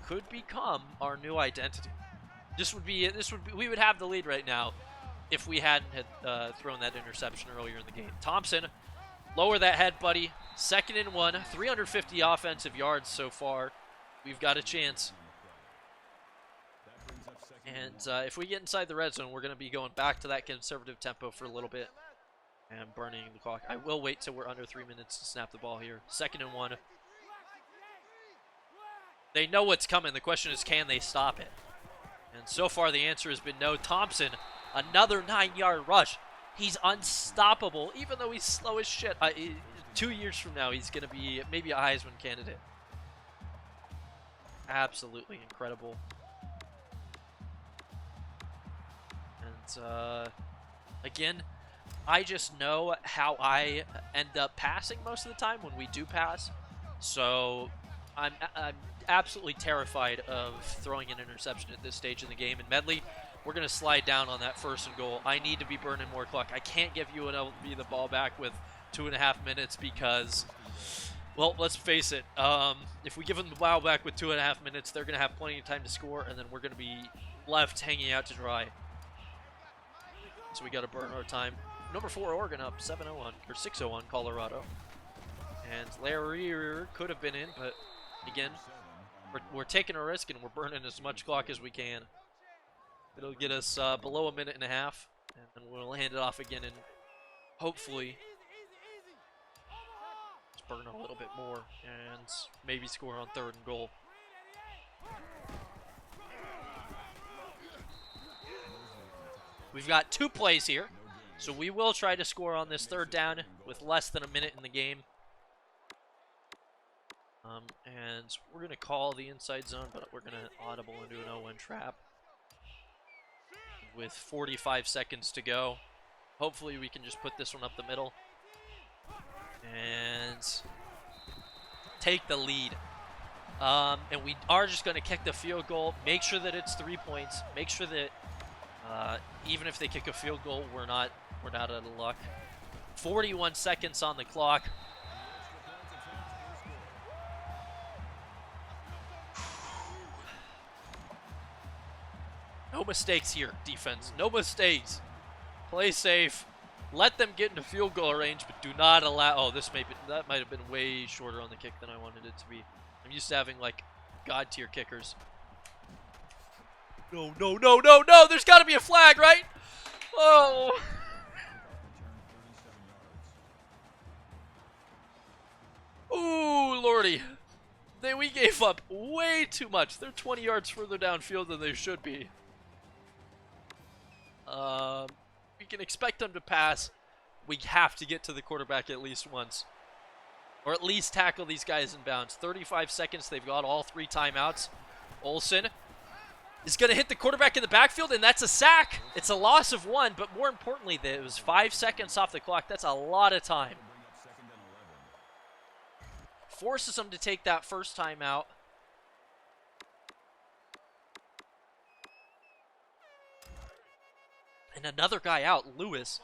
could become our new identity. We would have the lead right now if we hadn't thrown that interception earlier in the game. Thompson, lower that head, buddy. 2nd and 1, 350 offensive yards so far. We've got a chance. That brings up 2nd And if we get inside the red zone, we're going to be going back to that conservative tempo for a little bit and burning the clock. I will wait till we're under 3 minutes to snap the ball here. 2nd and 1. They know what's coming. The question is, can they stop it? And so far, the answer has been no. Thompson, another 9-yard rush. He's unstoppable, even though he's slow as shit. 2 years from now, he's going to be maybe a Heisman candidate. Absolutely incredible. And again, I just know how I end up passing most of the time when we do pass. So I'm absolutely terrified of throwing an interception at this stage in the game. And Medley, we're going to slide down on that 1st and goal. I need to be burning more clock. I can't give UNLV the ball back with 2.5 minutes because, well, let's face it. If we give them the ball back with 2.5 minutes, they're going to have plenty of time to score, and then we're going to be left hanging out to dry. So we got to burn our time. Number 4 Oregon up 7-0 on, or 6-0 on Colorado. And Larry could have been in, but again, we're taking a risk and we're burning as much clock as we can. It'll get us below 1.5 minutes, and then we'll hand it off again and hopefully just burn a little bit more and maybe score on 3rd and goal. We've got 2 plays here, so we will try to score on this 3rd down with less than 1 minute in the game. And we're going to call the inside zone, but we're going to audible into an 0-1 trap with 45 seconds to go. Hopefully we can just put this one up the middle and take the lead. And we are just going to kick the field goal, make sure that it's 3 points, make sure that even if they kick a field goal, we're not out of luck. 41 seconds on the clock. No mistakes here, defense. No mistakes. Play safe. Let them get into field goal range, but do not allow. Oh, that might have been way shorter on the kick than I wanted it to be. I'm used to having like god tier kickers. No, no, no, no, no! There's got to be a flag, right? Oh. Ooh, lordy. We gave up way too much. They're 20 yards further downfield than they should be. We can expect them to pass. We have to get to the quarterback at least once. Or at least tackle these guys in bounds. 35 seconds. They've got all 3 timeouts. Olsen is going to hit the quarterback in the backfield, and that's a sack. It's a loss of 1, but more importantly, it was 5 seconds off the clock. That's a lot of time. Forces them to take that first timeout. And another guy out, Lewis.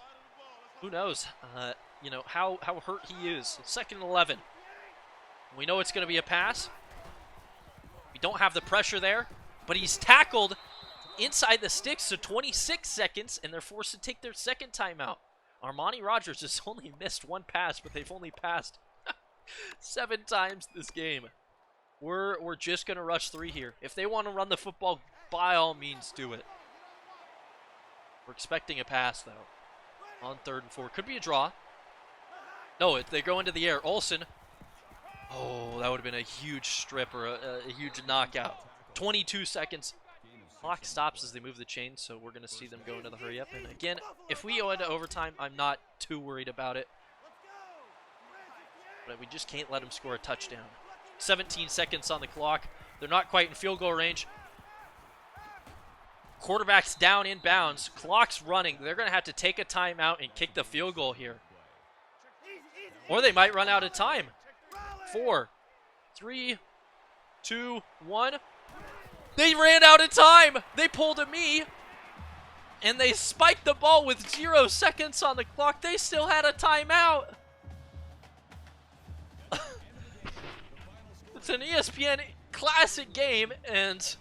Who knows? you know, how hurt he is. It's 2nd and 11. We know it's going to be a pass. We don't have the pressure there, but he's tackled inside the sticks, so 26 seconds, and they're forced to take their second timeout. Armani Rogers has only missed one pass, but they've only passed 7 times this game. We're just going to rush 3 here. If they want to run the football, by all means, do it. We're expecting a pass, though, on 3rd and 4. Could be a draw. No, they go into the air. Olsen. Oh, that would have been a huge strip or a huge knockout. 22 seconds. Clock stops as they move the chain, so we're going to see them go into the hurry up. And again, if we go into overtime, I'm not too worried about it. But we just can't let them score a touchdown. 17 seconds on the clock. They're not quite in field goal range. Quarterback's down in bounds. Clock's running. They're going to have to take a timeout and kick the field goal here. Or they might run out of time. 4, 3, 2, 1. They ran out of time. They pulled a me. And they spiked the ball with 0 seconds on the clock. They still had a timeout. It's an ESPN classic game, and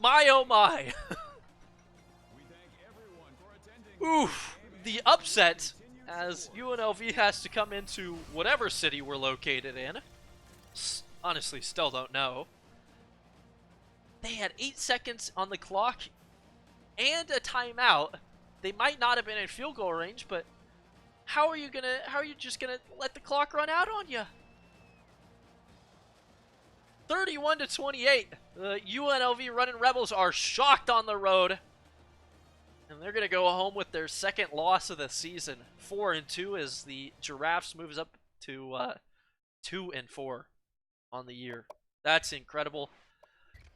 my oh my. Oof. The upset as UNLV has to come into whatever city we're located in. Honestly, still don't know. They had 8 seconds on the clock and a timeout. They might not have been in field goal range, but how are you just gonna let the clock run out on you? 31-28. The UNLV Running Rebels are shocked on the road. And they're going to go home with their second loss of the season. 4-2 as the Giraffes moves up to 2-4 on the year. That's incredible.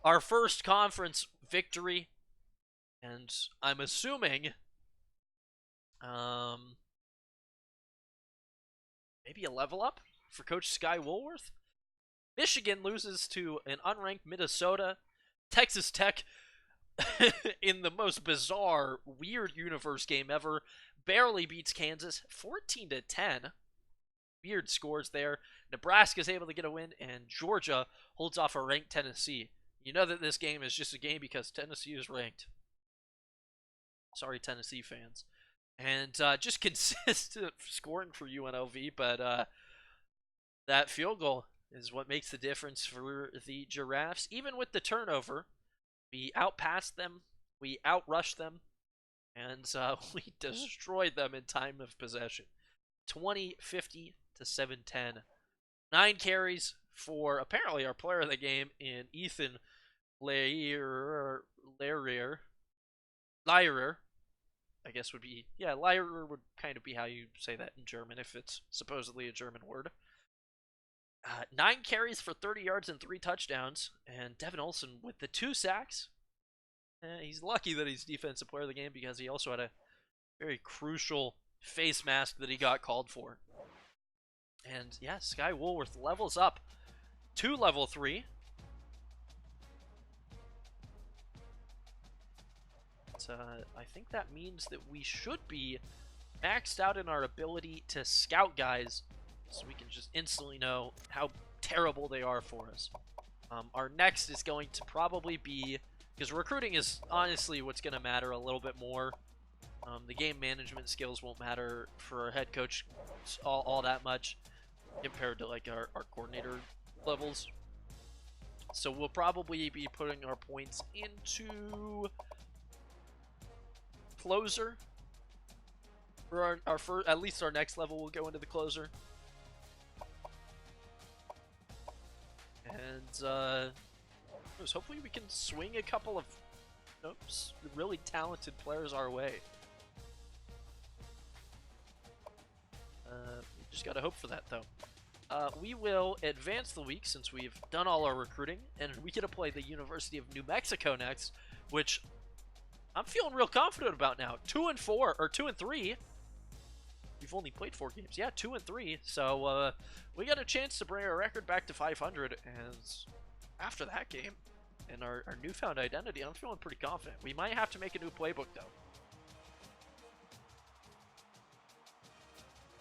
Our first conference victory. And I'm assuming maybe a level up for Coach Sky Woolworth. Michigan loses to an unranked Minnesota. Texas Tech, in the most bizarre, weird universe game ever, barely beats Kansas 14-10. Weird scores there. Nebraska's able to get a win, and Georgia holds off a ranked Tennessee. You know that this game is just a game because Tennessee is ranked. Sorry, Tennessee fans. And just consistent scoring for UNLV, but that field goal is what makes the difference for the Giraffes. Even with the turnover, we outpassed them, we outrushed them, and we destroyed them in time of possession. 20-50 to 7-10. 9 carries for apparently our player of the game in Ethan Lyer, I guess would be, yeah, Lyer would kind of be how you say that in German if it's supposedly a German word. 9 carries for 30 yards and 3 touchdowns, and Devin Olsen with the 2 sacks. He's lucky that he's defensive player of the game because he also had a very crucial face mask that he got called for. And yeah, Sky Woolworth levels up to level 3. I think that means that we should be maxed out in our ability to scout guys, so we can just instantly know how terrible they are for us. Our next is going to probably be, because recruiting is honestly what's going to matter a little bit more. The game management skills won't matter for our head coach all that much compared to like our coordinator levels. So we'll probably be putting our points into closer. For our first, at least our next level will go into the closer. And hopefully we can swing a couple of really talented players our way. We just gotta hope for that, though. We will advance the week since we've done all our recruiting, and we get to play the University of New Mexico next, which I'm feeling real confident about now. 2-4 or 2-3. We've only played 4 games. Yeah, 2-3. So we got a chance to bring our record back to 500. And after that game and our newfound identity, I'm feeling pretty confident. We might have to make a new playbook, though.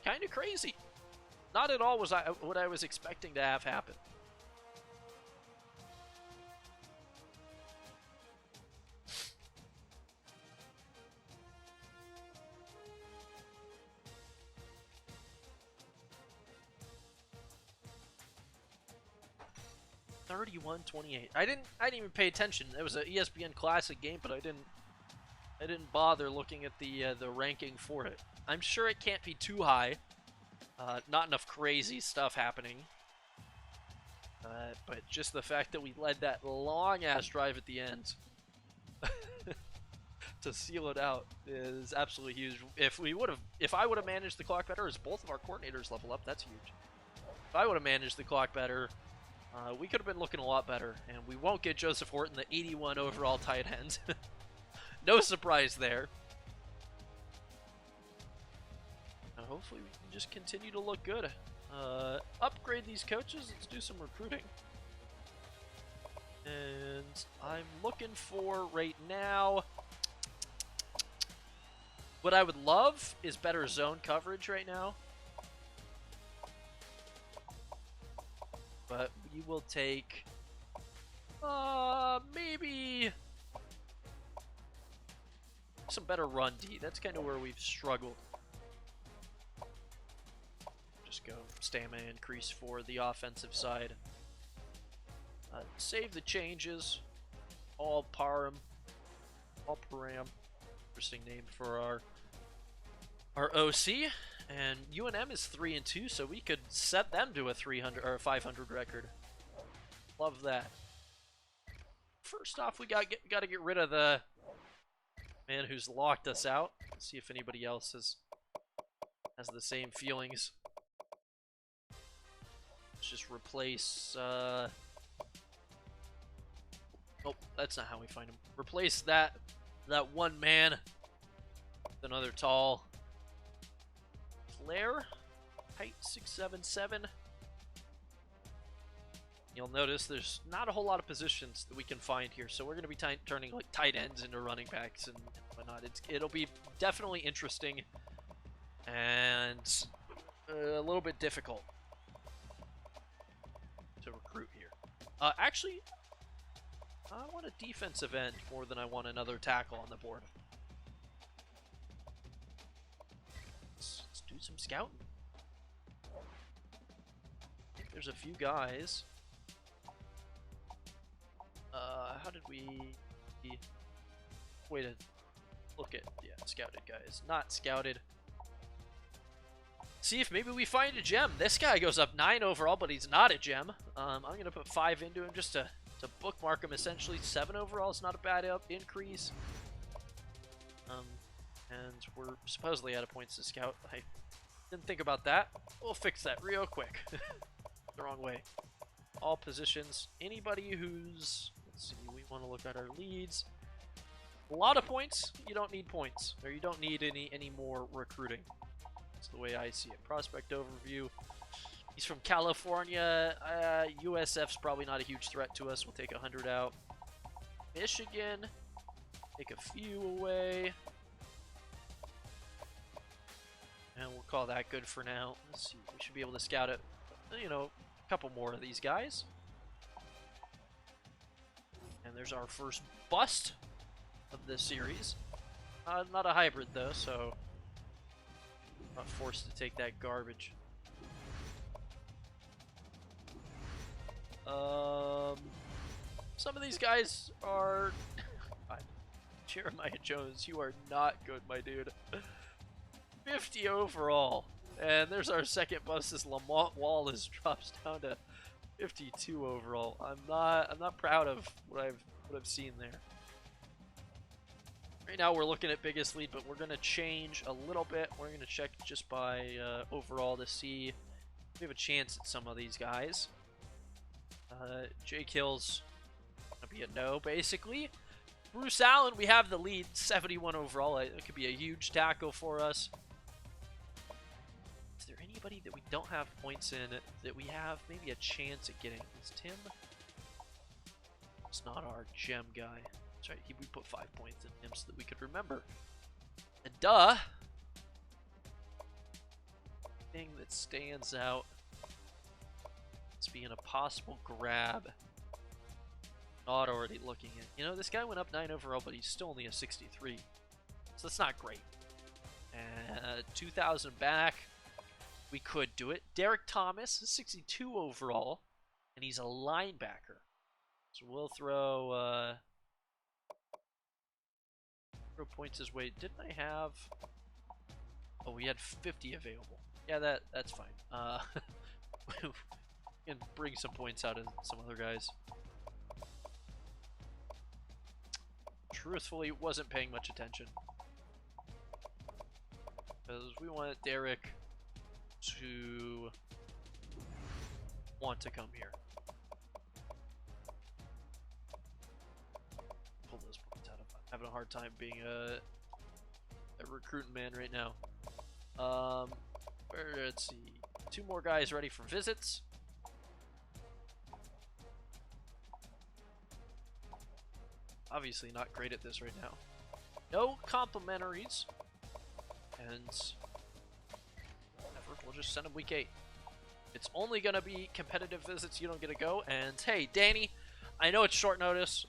kind of crazy. Not at all what I was expecting to have happen. $31-28. I didn't even pay attention. It was an ESPN Classic game, but I didn't bother looking at the ranking for it. I'm sure it can't be too high. Not enough crazy stuff happening. But just the fact that we led that long-ass drive at the end to seal it out is absolutely huge. If I would have managed the clock better, as both of our coordinators level up, that's huge. If I would have managed the clock better, we could have been looking a lot better. And we won't get Joseph Horton, the 81 overall tight end. No surprise there. Hopefully we can just continue to look good. Upgrade these coaches. Let's do some recruiting. And I'm looking for right now. What I would love is better zone coverage right now. But we will take maybe some better run D. That's kind of where we've struggled. Just go stamina increase for the offensive side. Save the changes. All Param. Interesting name for our OC. And UNM is 3-2, so we could set them to a 300 or a 500 record. Love that. First off, we got to get rid of the man who's locked us out. Let's see if anybody else has the same feelings. Let's just replace. Oh, that's not how we find him. Replace that one man with another tall Flair, height 6'7". You'll notice there's not a whole lot of positions that we can find here, so we're going to be turning like tight ends into running backs and whatnot. It'll be definitely interesting and a little bit difficult to recruit here. Actually, I want a defensive end more than I want another tackle on the board. Let's do some scouting. I think there's a few guys. How did we... Way to look at... Yeah, scouted guys. Not scouted. See if maybe we find a gem. This guy goes up 9 overall, but he's not a gem. I'm going to put 5 into him just to bookmark him, essentially. 7 overall is not a bad increase. And we're supposedly out of points to scout. I didn't think about that. We'll fix that real quick. The wrong way. All positions. Anybody who's... Let's see, we want to look at our leads. A lot of points, you don't need points. Or you don't need any more recruiting. That's the way I see it. Prospect overview. He's from California. USF's probably not a huge threat to us. We'll take 100 out. Michigan. Take a few away. And we'll call that good for now. Let's see. We should be able to scout it. You know, a couple more of these guys. And there's our first bust of this series. Not a hybrid though, so not forced to take that garbage. Some of these guys are... Jeremiah Jones, you are not good, my dude. 50 overall. And there's our second bust as Lamont Wallace drops down to 52 overall. I'm not proud of what I've seen there. Right now we're looking at biggest lead, but we're going to change a little bit. We're going to check just by overall to see if we have a chance at some of these guys. Jake Hill's going to be a no, basically. Bruce Allen, we have the lead, 71 overall. It could be a huge tackle for us. Is there anybody that we don't have points in that we have maybe a chance at getting? Is Tim? It's not our gem guy. That's right, we put 5 points in him so that we could remember. And duh! thing that stands out as being a possible grab. Not already looking at. You know, this guy went up 9 overall, but he's still only a 63. So that's not great. 2,000 back. We could do it. Derek Thomas is 62 overall, and he's a linebacker. So we'll throw points his way. Didn't I have? Oh, we had 50 available. Yeah, that's fine. We can bring some points out of some other guys. Truthfully, wasn't paying much attention because we wanted Derek to want to come here. Pull those points out of. I'm having a hard time being a recruiting man right now. Let's see. 2 more guys ready for visits. Obviously not great at this right now. No complimentaries. And whatever, we'll just send him week 8. It's only going to be competitive visits. You don't get to go. And hey, Danny, I know it's short notice,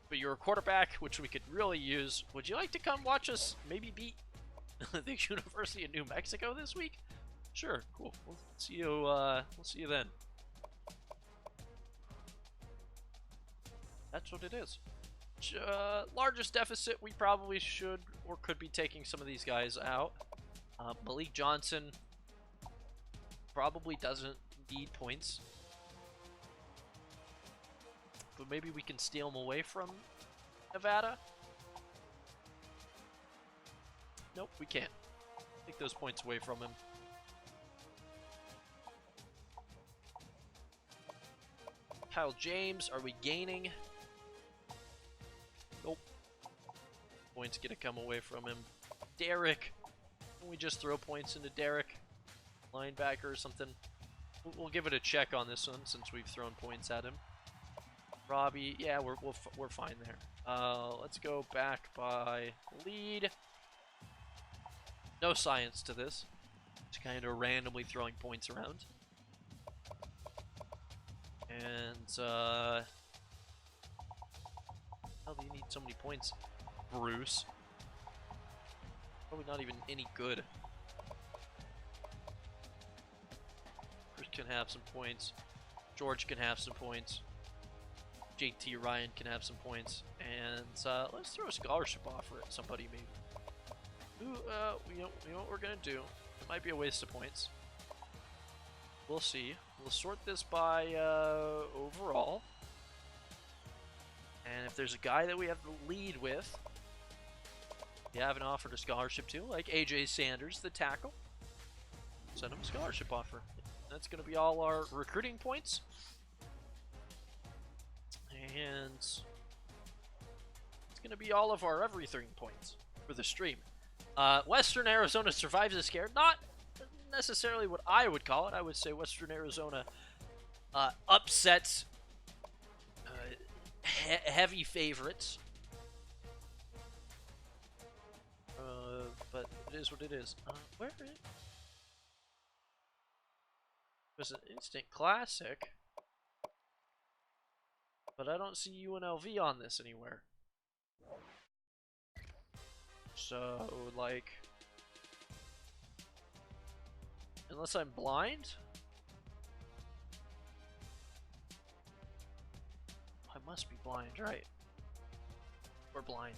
but you're a quarterback, which we could really use. Would you like to come watch us maybe beat the University of New Mexico this week? Sure, cool. We'll see you. We'll see you then. That's what it is. Largest deficit, we probably should or could be taking some of these guys out. Malik Johnson probably doesn't need points, but maybe we can steal him away from Nevada. Nope, we can't. Take those points away from him. Kyle James, are we gaining? Nope. Points gonna come away from him. Derek. Can we just throw points into Derek? Linebacker or something? We'll give it a check on this one since we've thrown points at him. Robbie, yeah, we're fine there. Let's go back by lead. No science to this. Just kind of randomly throwing points around. And how do you need so many points, Bruce? Probably not even any good. Chris can have some points. George can have some points. JT Ryan can have some points. And let's throw a scholarship offer at somebody maybe. Ooh, you know what we're gonna do. It might be a waste of points. We'll see. We'll sort this by overall. And if there's a guy that we have the lead with, we haven't offered a scholarship to, like AJ Sanders, the tackle, send him a scholarship offer. That's going to be all our recruiting points. And it's going to be all of our everything points for the stream. Western Arizona survives the scare. Not necessarily what I would call it. I would say Western Arizona upsets heavy favorites. But it is what it is. Where is it? There's an instant classic, but I don't see UNLV on this anywhere. So, like, unless I'm blind, I must be blind, right? We're blind.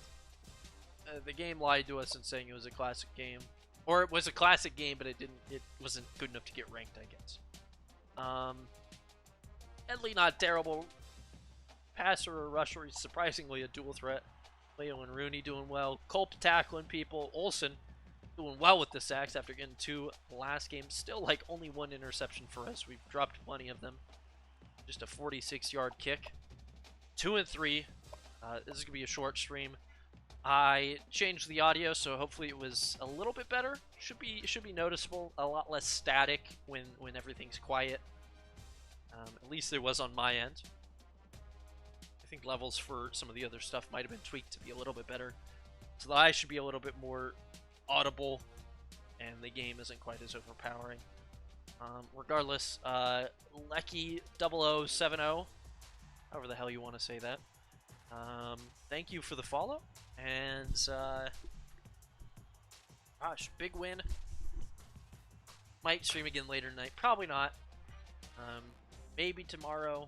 The game lied to us in saying it was a classic game, or it was a classic game, but it wasn't good enough to get ranked, I guess. Edley not terrible. Passer or rusher, he's surprisingly a dual threat. Leo and Rooney doing well. Culp tackling people. Olsen doing well with the sacks after getting 2 last game. Still like only 1 interception for us. We've dropped plenty of them. Just a 46-yard kick. 2 and 3. This is gonna be a short stream. I changed the audio, so hopefully it was a little bit better. Should be noticeable. A lot less static when everything's quiet. At least it was on my end. I think levels for some of the other stuff might have been tweaked to be a little bit better. So the eye should be a little bit more audible, and the game isn't quite as overpowering. Regardless, Lecky 0070, however the hell you want to say that. Thank you for the follow, and gosh, big win. Might stream again later tonight, probably not. Maybe tomorrow,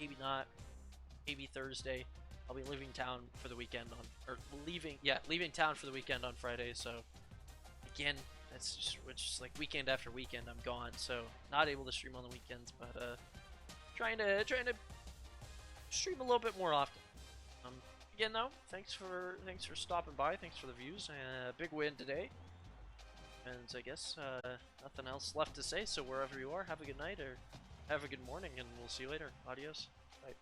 maybe not, maybe Thursday. I'll be leaving town for the weekend leaving town for the weekend on Friday. So again, that's just like weekend after weekend I'm gone, so not able to stream on the weekends, but trying to stream a little bit more often. Again though, thanks for stopping by, thanks for the views, big win today. And I guess nothing else left to say, so wherever you are, have a good night or have a good morning, and we'll see you later. Adios. Bye.